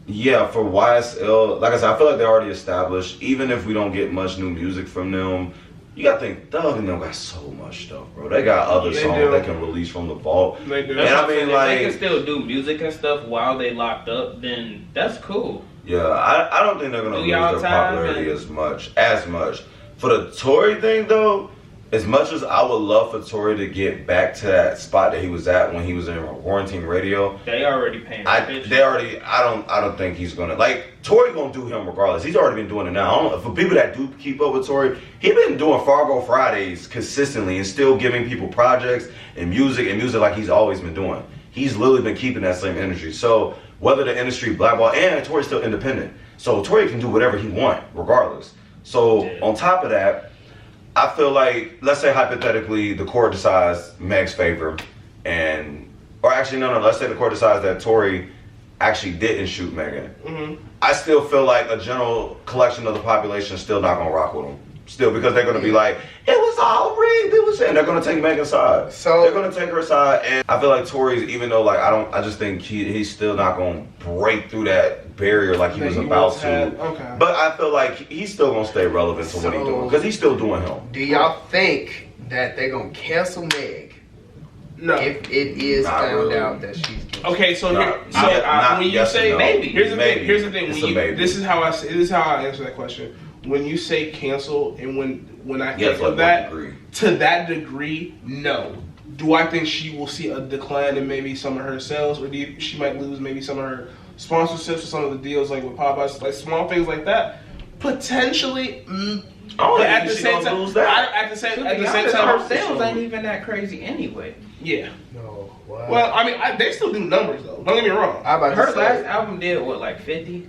yeah, for YSL, like I said, I feel like they're already established. Even if we don't get much new music from them, you gotta think Thug and them got so much stuff, bro. They got other They songs do. they can release from the vault. They do. And I mean, if they like, can still do music and stuff while they locked up, then that's cool. yeah, I don't think they're gonna Do lose y'all their time popularity and- as much. For the Tory thing though, as much as I would love for Tory to get back to that spot that he was at when he was in Quarantine Radio, They already paying I attention. don't think he's gonna, like, Tory gonna do him regardless. He's already been doing it now. I don't know, for people that do keep up with Tory, he been doing Fargo Fridays consistently and still giving people projects and music like he's always been doing. He's literally been keeping that same energy. So whether the industry blackball, and Tory's still independent, so Tory can do whatever he want regardless. So Yeah. on top of that, I feel like, let's say hypothetically, the court decides Meg's favor, or actually, no, let's say the court decides that Tory actually didn't shoot Megan. Mm-hmm. I still feel like a general collection of the population is still not gonna rock with him. Still, because they're gonna be like, it was all rigged, and they're gonna take Megan's side. So- they're gonna take her side, and I feel like Tory's, even though like I just think he's still not gonna break through that barrier like he That was he about once to. had. Okay. But I feel like he's still gonna stay relevant to what he's So- doing because he's still doing him. Do y'all think that they're gonna cancel Meg No. if it is Not found really. out that she's guilty? Okay, so Nah, here, not when you yes and say no. maybe. here's the Maybe. thing. Here's the thing. It's When a maybe. this is how I answer that question. When you say cancel, and when I Yeah, think to like of that, what degree? to that degree, no. Do I think she will see a decline in maybe some of her sales, or she might lose maybe some of her sponsorships or some of the deals like with Popeyes, like small things like that? Potentially. I don't But think at the she's same gonna time, lose that. at the same To at be the same honest, time, her sales ain't even that crazy anyway. yeah. No. What? Well, I mean, they still do numbers though. Don't get me wrong. I about Her to say, last album did what, like 50?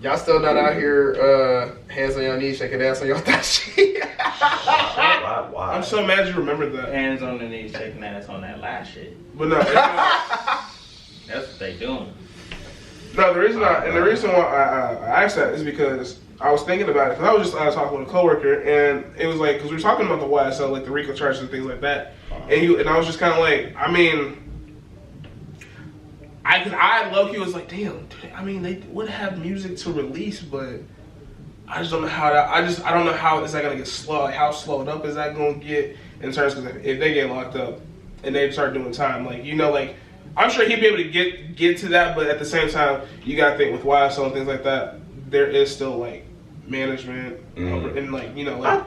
y'all still not out here hands on your knees, shaking ass on your thigh shit. Why? I'm so mad you remembered that. Hands on the knees, shaking ass on that last shit. But no, That's what they doing. no. The reason why I asked that is because I was thinking about it because I was just talking with a coworker and it was like because we were talking about the YSL, like the RICO charges and things like that, and I was just kind of like, I mean, I low key was like, damn. I mean, they would have music to release, but I just don't know how that. I don't know how is that gonna get slow. Like, how slowed up is that gonna get in terms of if they get locked up and they start doing time? Like, you know, like I'm sure he'd be able to get to that, but at the same time, you gotta think with YSL and things like that, there is still like management and like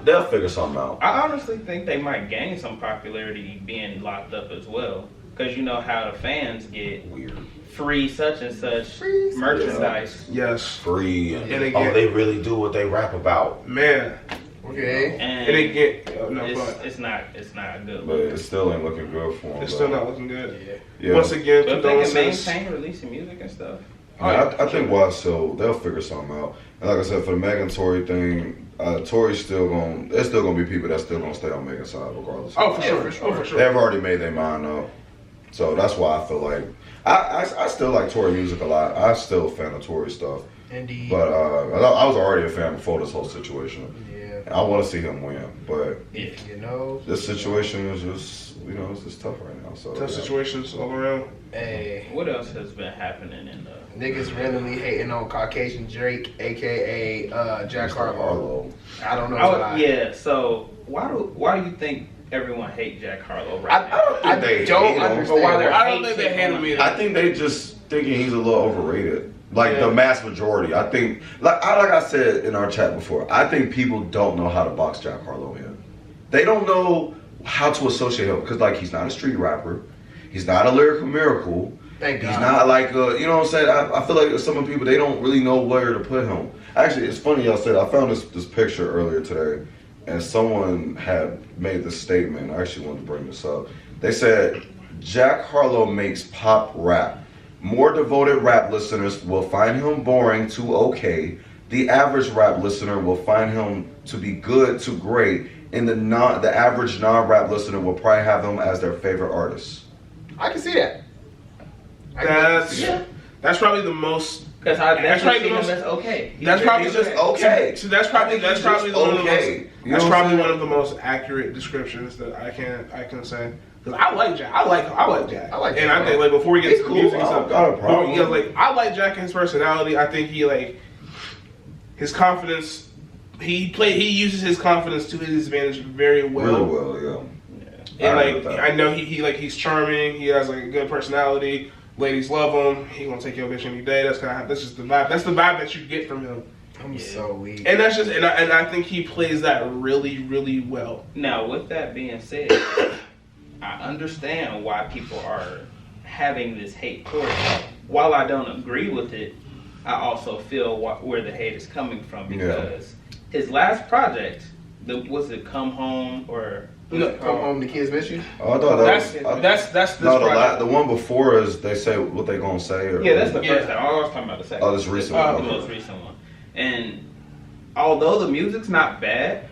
They'll figure something out. I honestly think they might gain some popularity being locked up as well. Because you know how the fans get Weird. free such and such merchandise. yes, Free. And again- They really do what they rap about. man, Okay. And and again, it's not a good But look. it still ain't looking good for them. it's still not looking good. Yeah. Yeah. Once again, But if they can condolences. maintain releasing music and stuff. I think YSL, they'll figure something out. And like I said, for the Megan Tory thing, Tory's still going. There's still going to be people that's still going to stay on Megan's side regardless. Oh, for Yeah, sure. for sure. Oh, for sure. They've already made their mind up. So that's why I feel like I still like Tory music a lot. I'm still a fan of Tory stuff. Indeed. But I was already a fan before this whole situation. Yeah. I want to see him win. But You know. this situation is just, it's just tough right now. So Tough yeah. situations all around. Hey. What else has been happening in the Niggas randomly hating on Caucasian Drake, aka Jack Harlow. I don't know why. yeah, so why do you think everyone hate Jack Harlow right now? I don't think they don't hate him. understand But why they're I don't think they hate him either. I think they just thinking he's a little overrated. Like Yeah. the mass majority. I think, like I said in our chat before, I think people don't know how to box Jack Harlow in. They don't know how to associate him because, like, he's not a street rapper. He's not a lyrical miracle. Thank God. He's not like, you know what I'm saying? I feel like some of the people, they don't really know where to put him. Actually, it's funny y'all said, I found this picture earlier today, and someone had made this statement. I actually wanted to bring this up. They said, Jack Harlow makes pop rap. More devoted rap listeners will find him boring to okay. The average rap listener will find him to be good to great. And the average non-rap listener will probably have him as their favorite artist. I can see that. That's probably the most. Because I That's definitely right, see him as okay. That's probably He's just okay. So that's probably He's just one of the most. okay. You know That's what I'm probably saying? one of the most accurate descriptions that I can say. Because I like Jack. I like Jack. I like And Jack. I think like before we get He's to the cool. music and I stuff, don't got a problem. yeah, like I like Jack and his personality. I think he like his confidence. He uses his confidence to his advantage very well. Really well, yeah. And I agree like with that. I know he's charming. He has like a good personality. Ladies love him. He gonna take your bitch any day. That's just the vibe. That's the vibe that you get from him. I'm so weak. And that's just and I think he plays that really really well. Now, with that being said, I understand why people are having this hate towards him. While I don't agree with it, I also feel where the hate is coming from because his last project, was it Come Home or No, Come Home, the kids miss you. Oh, I thought That's this no, project. the one before is they say what they gonna say. Or, Yeah, that's the Yeah. first time. I was talking about the second. Oh, this recent one. one. The most recent one. And although the music's not bad,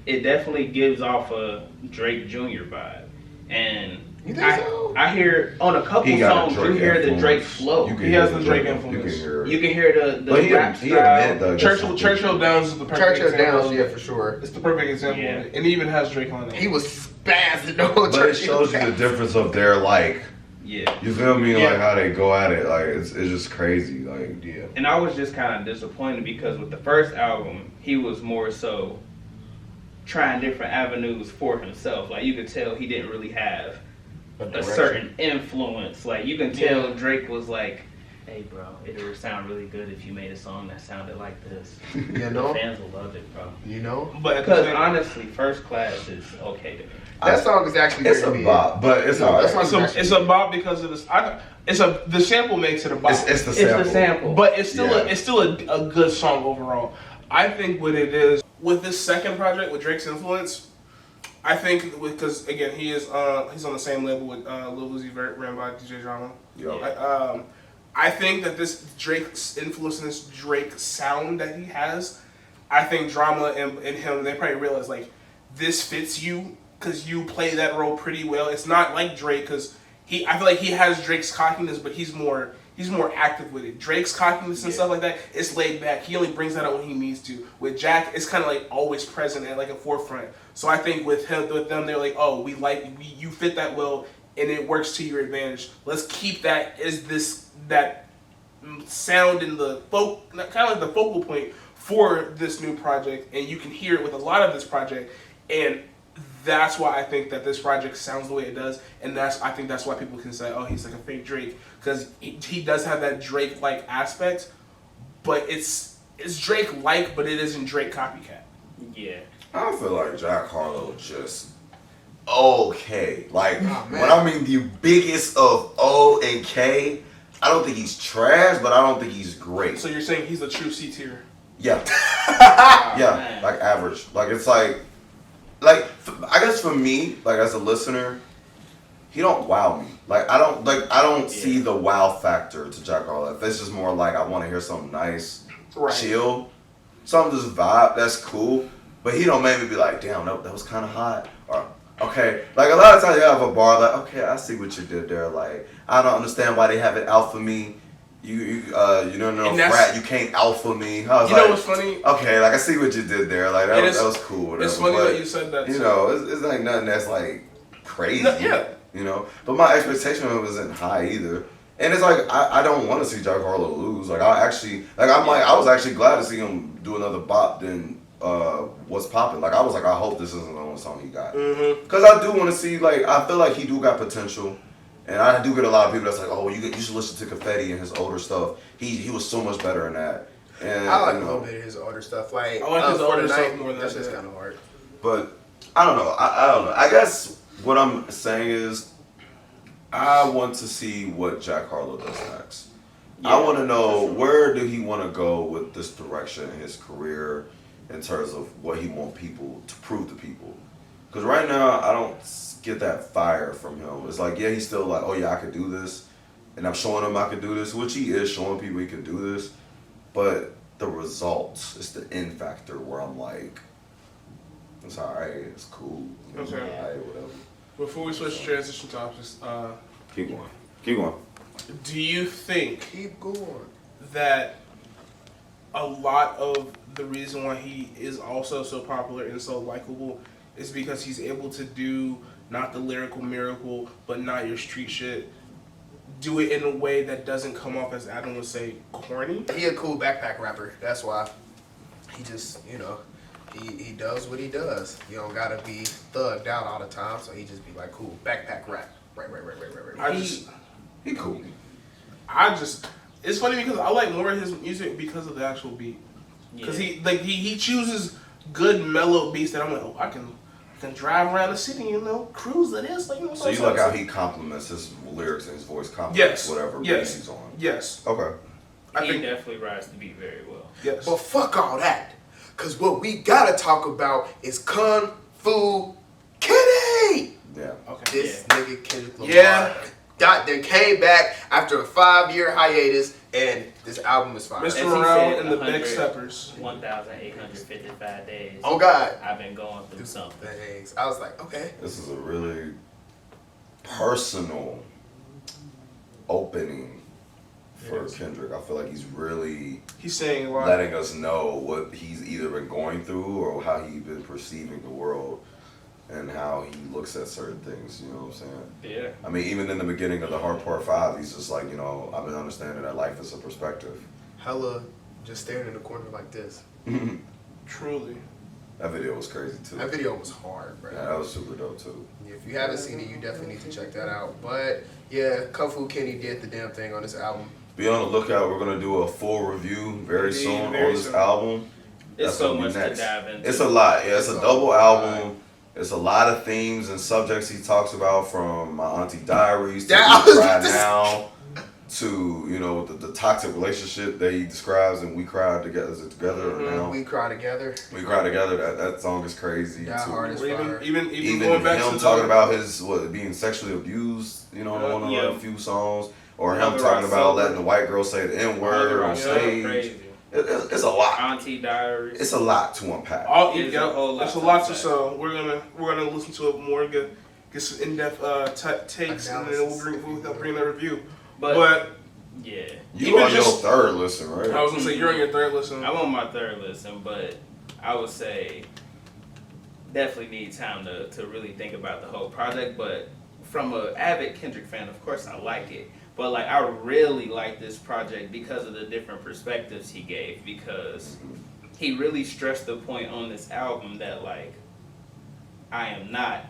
it definitely gives off a Drake Jr. vibe. And You think so? I hear on a couple He got a songs, you Drake hear the influence. Drake flow. You can He hear has the the Drake You influence. can hear it. You can hear the But he rap admitted style. that. Churchill Downs is the perfect Churchill example. Downs, yeah, for sure. It's the perfect example. Yeah. Of it. And it even has Drake on it. He was spazzing on But it Churchill shows you the Downs. difference of their like. Yeah. You feel me? Yeah. Like how they go at it. Like it's just crazy. Like yeah. And I was just kind of disappointed because with the first album, he was more so trying different avenues for himself. Like you could tell he didn't really have a certain influence. Like you can tell Drake was like, "Hey, bro, it would sound really good if you made a song that sounded like this. You know? The fans will love it, bro." You know? But at the Because same- honestly, First Class is okay to me. That song is actually It's a very mid. bop, but it's No, alright. that's not- it's a bop because of this. The sample makes it a bop. It's the It's sample. the sample. But it's still Yeah. a good song overall. I think what it is with this second project with Drake's influence, I think because again he's on the same label with Lil Uzi Vert, ran by DJ Drama. Yeah. I think that this Drake's influence and this Drake sound that he has, I think Drama and him, they probably realize like this fits you because you play that role pretty well. It's not like Drake because I feel like he has Drake's cockiness, but he's more active with it. Drake's cockiness and stuff like that, it's laid back. He only brings that out when he needs to. With Jack, it's kind of like always present at like a forefront. So I think with them, they're like, oh, you fit that well, and it works to your advantage. Let's keep that that sound in the kind of like the focal point for this new project, and you can hear it with a lot of this project, and that's why I think that this project sounds the way it does, and I think that's why people can say, oh, he's like a fake Drake, because he does have that Drake-like aspect, but it's Drake-like, but it isn't Drake copycat. Yeah. I feel like Jack Harlow just okay. Like Oh, man. when I mean the biggest of O and K, I don't think he's trash, but I don't think he's great. So you're saying he's a true C tier? Yeah, Oh, yeah, man. like average. Like it's like I guess for me, like as a listener, he don't wow me. Like I don't see the wow factor to Jack Harlow. If it's just more like I want to hear something nice, Right. chill, something just vibe. That's cool. But he don't make me be like, damn, that was kind of hot. Or okay, like a lot of times you have a bar like, okay, I see what you did there. Like I don't understand why they have it alpha me. You don't know And that's- frat. You can't alpha me. I was You like, know what's funny? okay, like I see what you did there. Like that, It was, is- that was cool. Whatever. It's funny but, that you said that. you too. know, it's like nothing that's like crazy. No, yeah. You know, but my expectation of it wasn't high either. And it's like I don't want to see Jack Harlow lose. Like I was actually glad to see him do another bop than What's Poppin'. Like I was like, I hope this isn't the only song he got. Mm-hmm. Cause I do want to see, like, I feel like he do got potential, and I do get a lot of people that's like, oh, you should listen to Confetti and his older stuff. He was so much better in that. And I like you a know, little bit of his older stuff. Like I like his For older the stuff Night, more than that's just that. kind of hard. but I don't know. I don't know. I guess what I'm saying is, I want to see what Jack Harlow does next. I want to know where do he want to go with this direction in his career, in terms of what he want people to prove to people. Because right now, I don't get that fire from him. It's like, yeah, he's still like, oh yeah, I could do this. And I'm showing him I could do this, which he is showing people he can do this. But the results, it's the end factor where I'm like, it's alright, it's cool. It's Okay. alright, whatever. Before we switch to transition topics, Keep going. Keep going. do you think Keep going. that a lot of the reason why he is also so popular and so likable is because he's able to do not the lyrical miracle, but not your street shit, do it in a way that doesn't come off as Adam would say corny? He a cool backpack rapper. That's why. He just, he does what he does. You don't gotta be thugged out all the time. So he just be like, cool backpack rap. Right. He cool. It's funny because I like more of his music because of the actual beat. Because he chooses good mellow beats that I'm like, oh, I can drive around the city, cruise to this. Like, So you like how he compliments his lyrics and his voice compliments Yes. whatever beat Yes. he's on. Yes. Okay. I He think definitely rides the beat very well. yes. But fuck all that. Cause what we gotta talk about is Kung Fu Kitty. Yeah. Okay. This nigga Kendrick Lamar. Yeah. Then came back after a 5-year hiatus, and this album is fire. Mr. As he Morale said, and the 100 Big Steppers. 1,855 days. Oh God. I've been going through something. Thanks. I was like, okay. This is a really personal opening for Kendrick. I feel like he's really He's saying a lot. letting us know what he's either been going through or how he's been perceiving the world and how he looks at certain things, you know what I'm saying? Yeah. I mean, even in the beginning of the Hard Part 5, he's just like, I've been understanding that life is a perspective. Hella just staring in the corner like this. That Truly. video was crazy too. That video was hard, bro. Yeah, that was super dope too. If you haven't seen it, you definitely need to check that out. But yeah, Kung Fu Kenny did the damn thing on this album. Be on the lookout. We're gonna do a full review very Indeed, soon very on this soon. album. It's That's so gonna be much to next. dive into. It's a lot. Yeah, it's a It's a double lot. album. It's a lot of themes and subjects he talks about, from My Auntie Diaries to That We was Cry just- Now to the toxic relationship that he describes and We Cried Together now. We cry together. We Cry Together. That song is crazy That too. hard as Or even, fire. even, even, Even going back him to talking the, about his being sexually abused, on Yeah. a few songs, or Another him talking Rock about Silver. letting the white girl say the N word Another on Rock Silver, stage. crazy. It's a lot. Auntie Diaries. It's a lot to unpack. all, There's yeah, a whole lot it's a to lot to unpack. so we're gonna listen to it more, get some in-depth takes, and then we'll bring that review. But yeah. You even on your just- third listen, right? I was gonna say you're on your third listen. I'm on my third listen, but I would say definitely need time to really think about the whole project. But from an avid Kendrick fan, of course I like it. But like I really like this project because of the different perspectives he gave, because he really stressed the point on this album that like I am not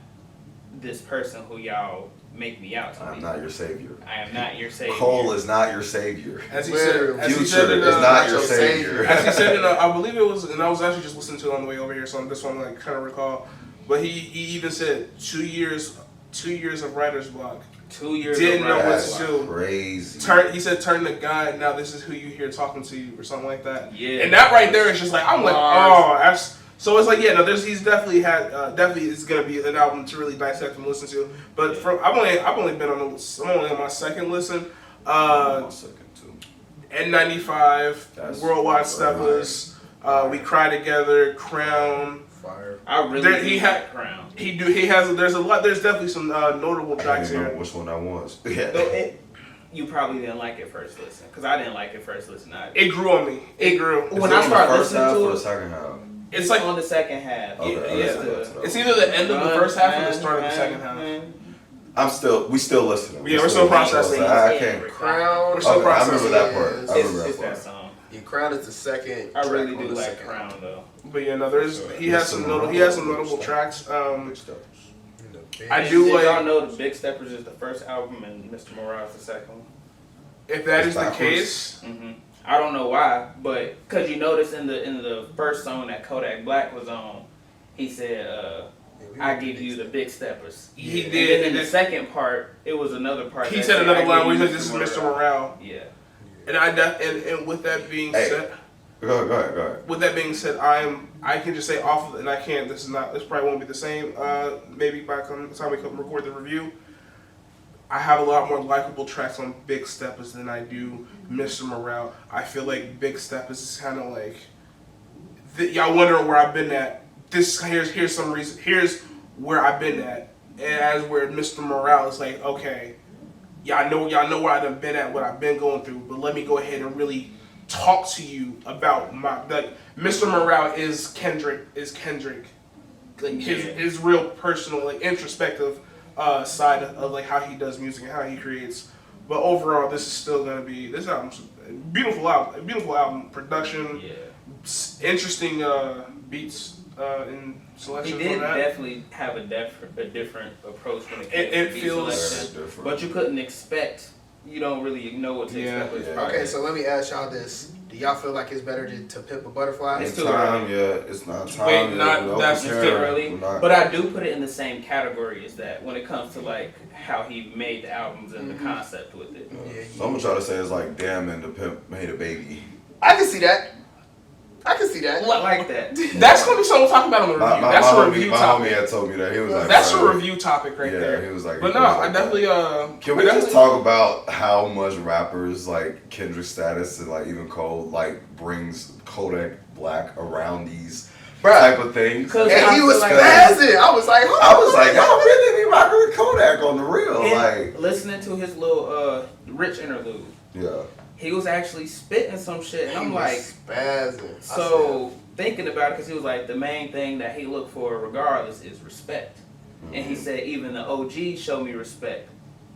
this person who y'all make me out to I'm be. not your savior. I am not your savior. Cole is not your savior. As he said, Future is not your savior. As he said in I believe it was, and I was actually just listening to it on the way over here, so this one like kind of recall. But he even said 2 years of writer's block. 2 years Didn't of know what writing. to do. Crazy. He said turn the guy. Now this is who you hear talking to you, or something like that. Yeah. And that right there is just like I'm like, oh, that's. So it's like, yeah, no, he's definitely had, definitely is gonna be an album to really dissect and listen to. But I've only been on my second listen. My second too. N95, That's Worldwide Steppers, We Cry Together, Crown. Fire. I really There- do he like had- Crown. There's definitely some notable I tracks don't even know here. which one that was. Though you probably didn't like it first listen, because I didn't like it first listen either. It grew on me. It grew. When Is I it on started the first listening half to or it- the second half. It's like on the second half. Okay, yeah. It's either the end of the first half or the start of the second half. We still listening. Yeah, we're still processing. I can't. Crown. We're still Okay, I remember processing. that part. I remember It's that that part. song. Yeah, Crown is the second. I really track on do the like second Crown album. though. But yeah, no, he has some notable tracks. Big I And do did like- y'all know the Big Steppers is the first album and Mr. Morale is the second one? If that It's is the backwards. case, I don't know why, but because you notice in the first song that Kodak Black was on, he said, "I give you the Big Steppers." he And did. then in and the then second part, it was another part. he that said another "I line give where he you said, "This is Mr. Morale." Yeah. And and with that being Hey. said, Go ahead. with that being said, I can just say off of, and I can't. This probably won't be the same. Maybe by the time we come record the review, I have a lot more likable tracks on Big Steppers than I do Mr. Morale. I feel like Big Steppers is kind of like y'all wondering where I've been at. Here's some reason. Here's where I've been at, and as where Mr. Morale is like, okay, y'all know where I've been at, what I've been going through, but let me go ahead and really talk to you about Mr. Morale is Kendrick, like his real personal, like introspective side of like how he does music and how he creates. But overall, this is still gonna be this album's a beautiful album, production, interesting beats and He selections did on that. definitely have a different approach when it came It to beat feels- selection, Different. but you couldn't expect. You don't really know what to Yeah. expect with his Yeah. Okay, project. so let me ask y'all this: do y'all feel like it's better to pimp a butterfly? It's It's too time, yeah. It's not time. Wait, yet. not- We're that's It's prepared. too early, We're not- but I do put it in the same category as that when it comes to like how he made the albums and the concept with it. Yeah, So I'm gonna try to say it's like damn and the pimp made a baby. I can see that. I Like that. That's gonna be something we'll talk about on the review. That's a review my topic. homie had told me that. He was like, That's a bro, review topic right yeah, there. he was like, But he no, was I like, definitely Can we just talk about how much rappers like Kendrick Status and like even Cole like brings Kodak Black around these type of things? Because And he was like, spazzing. I was like, I was like, y'all really be rocking with Kodak on the real, like, listening to his little Rich interlude, yeah. he was actually spitting some shit, and I'm like, spazzing. so thinking about it, because he was like, the main thing that he looked for regardless is respect. And he said, even the OGs show me respect.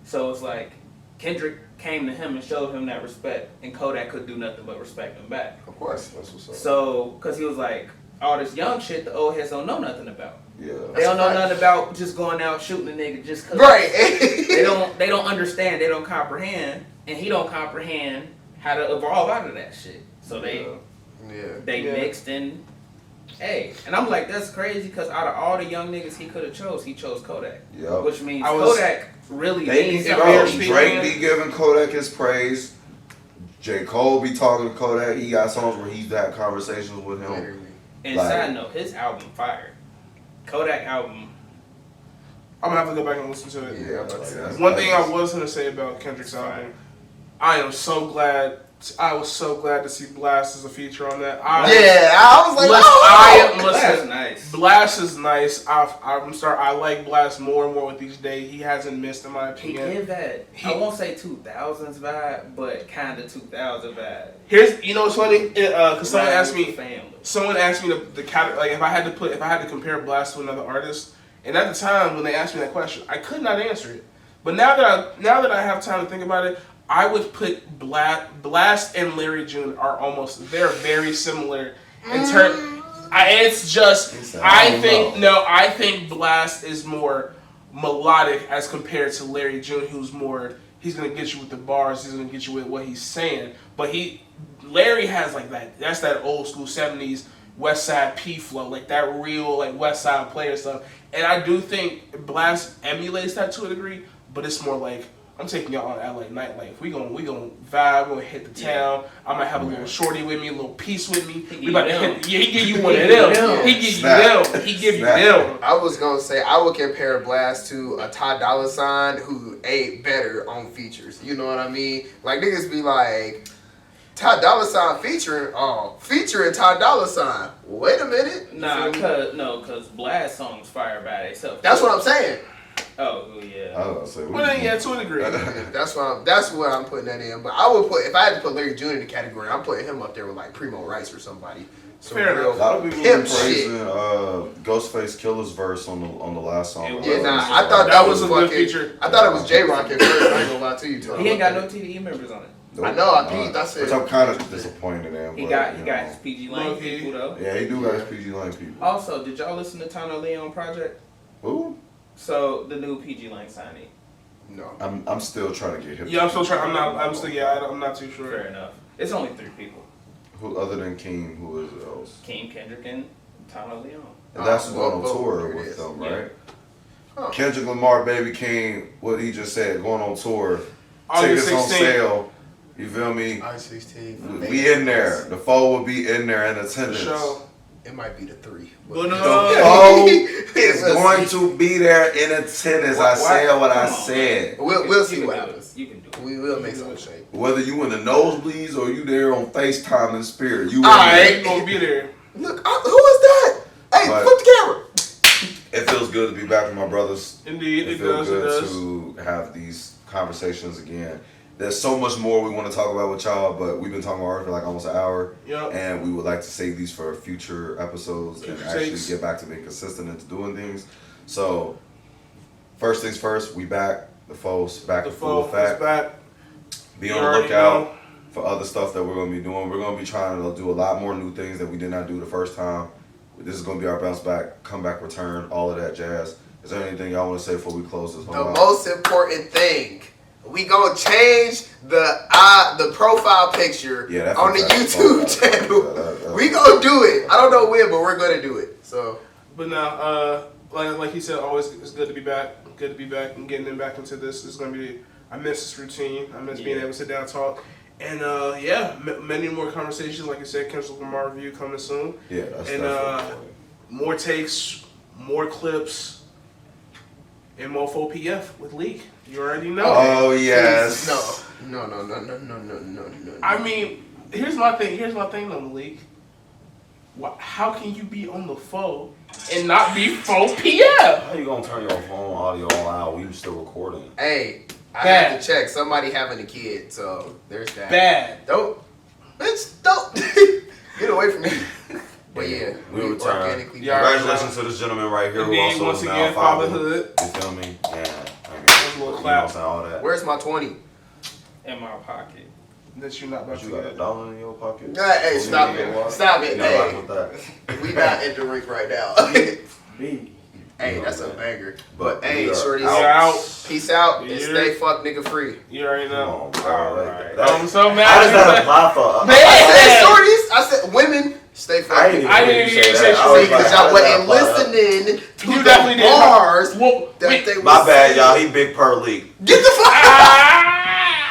So it's like, Kendrick came to him and showed him that respect, and Kodak could do nothing but respect him back. Of course, that's what's up. So, because he was like, all this young shit the old heads don't know nothing about. Yeah. They don't know That's nothing about just going out shooting a nigga just cause. right. They don't understand, they don't comprehend, and he don't comprehend how to evolve out of that shit. So they Yeah. mixed in. Hey, and I'm like, that's crazy because out of all the young niggas he could have chose, he chose Kodak, Yep. which means I was- Kodak really They be, means if bro, you're something. speaking- Drake be giving Kodak his praise. J. Cole be talking to Kodak. He got songs where he's had conversations with him. Literally. And like- side note, his album fire. Kodak album. I'm gonna have to go back and listen to it. Yeah, like, that's One thing I nice. was gonna say about Kendrick's album, I was so glad to see Blast as a feature on that. I was like, That's nice. Blast is nice. I like Blast more and more with each day. He hasn't missed, in my He opinion. give that, I won't say 2000s vibe, but kind of 2000 vibe. Here's, you know what's funny? Because someone asked me, Family. the category, like if I had to compare Blast to another artist, and at the time when they asked me that question, I could not answer it. But now that I have time to think about it, I would put Blast and Larry June they're very similar in It's just He said, I don't know. I think Blast is more melodic as compared to Larry June, who's more. He's gonna get you with the bars. He's gonna get you with what he's saying. But Larry has like that. That's that old school '70s West Side P flow, like that real like West Side player stuff. And I do think Blast emulates that to a degree, but it's more like I'm taking y'all on LA nightlife. We gonna vibe. We gonna hit the town. I might have a little shorty with me, a little piece with me. We about to hit. Yeah, he give you one of them. He give you them. He give you them. I was gonna say I would compare Blast to a Ty Dolla $ign who ate better on features. You know what I mean? Like niggas be like, Ty Dolla $ign featuring Ty Dolla $ign. Wait a minute. Nah, cause Blast songs fire by themselves. That's what I'm saying. Oh yeah. I was gonna say, Well then, yeah, to a degree. That's where I'm putting that in. But I would put if I had to put Larry June in the category, I'm putting him up there with like Primo Rice or somebody. So Fair enough. a lot of people Pimp been praising Ghostface Killer's verse on the last song. Yeah, nah, I thought That was a fucking, good feature. I thought it was J Rock at first. I ain't gonna lie to you, Tom. He ain't got no TDE members on it. Nope. I know, I peeped, I said- Which I'm kind of disappointed in. He but, got you got know. his PG Lane Low-key. people though. Yeah, he do got his PG Lane people. Also, did y'all listen to Tano Leon Project? Who? So the new PG Lane signee. No. I'm still trying to get hip. Yeah, I'm still trying. I'm not too sure. Fair enough. It's only 3 people: Who other than King? Who is it else? King, Kendrick, and Tano Leon. And that's who's well, going on well, tour there it with is. them, Yeah. right? Huh. Kendrick Lamar, Baby King, what he just said, going on tour. August Tickets on 16th. sale. You feel me? I-16. We in there. The foe will be in there in For attendance. sure. It might be the 3. But The no. foe is going to be there in attendance. I said what I Come on, said. We'll see You what can do happens. it. You can do it. We will make some shape. Whether you in the nosebleeds or you there on FaceTime in spirit, you in Alright. there. You gonna be there. Look, who is that? Hey, But- flip the camera. It feels good to be back with my brothers. Indeed, It it feels does. It good does. to have these conversations again. There's so much more we want to talk about with y'all, but we've been talking already for like almost an hour. Yep. And we would like to save these for future episodes and Future actually takes. get back to being consistent into doing things. So, first things first, we back. The foe's back The in full foe is effect. back. Be You on the already lookout know. for other stuff that we're going to be doing. We're going to be trying to do a lot more new things that we did not do the first time. This is going to be our bounce back, comeback, return, all of that jazz. Is there anything y'all want to say before we close this The whole out? most important thing, we gonna change the profile picture Yeah, that on the fits YouTube that. channel. That- We gonna do it. I don't know when, but we're gonna do it. So But now, like he said, always it's good to be back. Good to be back and getting them back into this. It's gonna be. I miss this routine. I miss being able to sit down and talk. And many more conversations. Like you said, Kendrick Lamar review coming soon. Yeah, that's And, definitely More takes, more clips, and Mofo PF with Leak. You already know. Oh, yes. No. I mean, here's my thing on the Leak. How can you be on the phone and not be Fo PF? How you gonna turn your phone audio all out when you still recording? Hey, I Bad. have to check. Somebody having a kid, so there's that. Bad. Don't, bitch, don't get away from me. But yeah, we return. organically. Yeah, Congratulations to this gentleman right here who Indeed, also once is now again, fatherhood. fatherhood. You feel me? Yeah. I mean, a little you know clap. what I'm saying, all that. Where's my 20? In my pocket. That you're not about But you to got a get. dollar in your pocket? Hey, stop You know it. what? Stop it. You not Hey, rocking with that. we not in the rink right now. Me. Hey, You know that's a that. banger. But Hey, we are shorties. We are out. Peace out and Yeah. stay fuck nigga free. You already Come know. on, bro. Alright. That- I'm so mad. How does that apply for Man. I said shorties. I said women. Stay fuck I didn't nigga even I hear didn't you even say say that. I shit. was free because like, how y'all does that wasn't apply? listening to You the definitely did. bars Well, that wait. they My was bad, saying. y'all. He big per league. Get the fuck Ah!